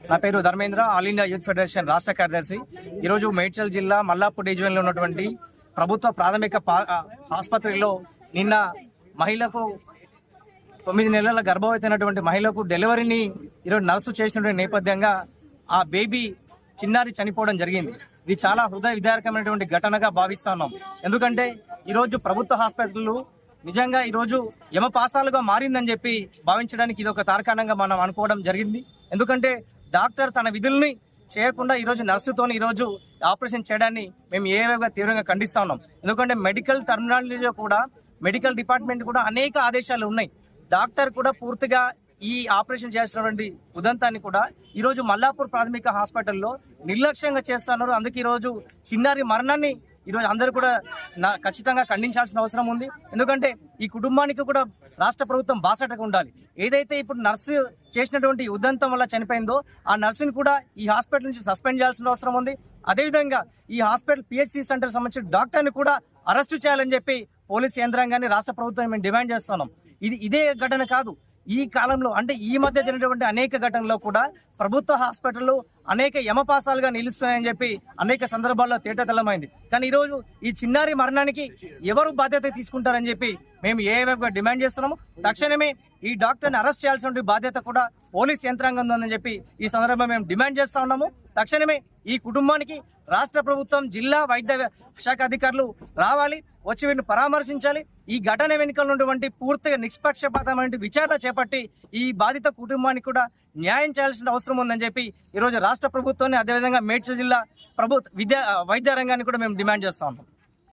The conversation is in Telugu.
నా పేరు Dharmendra, all India youth federation రాష్ట్ర కార్యదర్శి. ఈరోజు మేడ్చల్ జిల్లా మల్లాపూర్ డివిజన్లో ఉన్నటువంటి ప్రభుత్వ ప్రాథమిక ఆసుపత్రిలో నిన్న మహిళకు 9 నెలల గర్భవతి అయినటువంటి మహిళకు డెలివరీని ఈరోజు నర్సు చేసినటువంటి నేపథ్యంగా ఆ బేబీ చిన్నారి చనిపోవడం జరిగింది. ఇది చాలా హృదయ విదారకమైనటువంటి ఘటనగా భావిస్తున్నాం. ఎందుకంటే ఈరోజు ప్రభుత్వ హాస్పిటల్ నిజంగా ఈరోజు యమపాసాలుగా మారిందని చెప్పి భావించడానికి ఇది ఒక తార్కాణంగా మనం అనుకోవడం జరిగింది. ఎందుకంటే డాక్టర్ తన విధుల్ని చేయకుండా ఈరోజు నర్సుతోని ఈరోజు ఆపరేషన్ చేయడాన్ని మేము ఏవేగా తీవ్రంగా ఖండిస్తా ఉన్నాం. ఎందుకంటే మెడికల్ టర్మినాలజీలో కూడా మెడికల్ డిపార్ట్మెంట్ కూడా అనేక ఆదేశాలు ఉన్నాయి. డాక్టర్ కూడా పూర్తిగా ఈ ఆపరేషన్ చేసినటువంటి ఉదంతాన్ని కూడా ఈరోజు మల్లాపూర్ ప్రాథమిక హాస్పిటల్లో నిర్లక్ష్యంగా చేస్తున్నారు. అందుకే ఈరోజు చిన్నారి మరణాన్ని ఈరోజు అందరూ కూడా ఖచ్చితంగా ఖండించాల్సిన అవసరం ఉంది. ఎందుకంటే ఈ కుటుంబానికి కూడా రాష్ట్ర ప్రభుత్వం బాసటగా ఉండాలి. ఏదైతే ఇప్పుడు నర్సు చేసినటువంటి ఉదంతం వల్ల చనిపోయిందో ఆ నర్సుని కూడా ఈ హాస్పిటల్ నుంచి సస్పెండ్ చేయాల్సిన అవసరం ఉంది. అదేవిధంగా ఈ హాస్పిటల్ పిహెచ్సి సెంటర్ సంబంధించిన డాక్టర్ని కూడా అరెస్టు చేయాలని చెప్పి పోలీస్ యంత్రాంగాన్ని రాష్ట్ర ప్రభుత్వం మేము డిమాండ్ చేస్తున్నాం. ఇదే ఘటన కాదు, ఈ కాలంలో అంటే ఈ మధ్య జరిగినటువంటి అనేక ఘటనలో కూడా ప్రభుత్వ హాస్పిటల్లో అనేక యమపాసాలుగా నిలుస్తున్నాయని చెప్పి అనేక సందర్భాల్లో తేటతెల్లమైంది. కానీ ఈరోజు ఈ చిన్నారి మరణానికి ఎవరు బాధ్యత తీసుకుంటారని చెప్పి మేము ఏవేగా డిమాండ్ చేస్తున్నాము. తక్షణమే ఈ డాక్టర్ని అరెస్ట్ చేయాల్సిన బాధ్యత కూడా పోలీస్ యంత్రాంగం ఉందని చెప్పి ఈ సందర్భంగా మేము డిమాండ్ చేస్తా ఉన్నాము. తక్షణమే ఈ కుటుంబానికి రాష్ట్ర ప్రభుత్వం, జిల్లా వైద్య శాఖ అధికారులు రావాలి, వచ్చి వీరిని పరామర్శించాలి. ఈ ఘటన వెనుకలు ఉన్నటువంటి పూర్తిగా నిష్పక్షపాతమైన విచారణ చేపట్టి ఈ బాధిత కుటుంబానికి కూడా న్యాయం చేయాల్సిన అవసరం ఉందని చెప్పి ఈరోజు రాష్ట్ర ప్రభుత్వాన్ని, అదేవిధంగా మేడ్చల్ జిల్లా వైద్య రంగాన్ని కూడా మేము డిమాండ్ చేస్తా ఉన్నాం.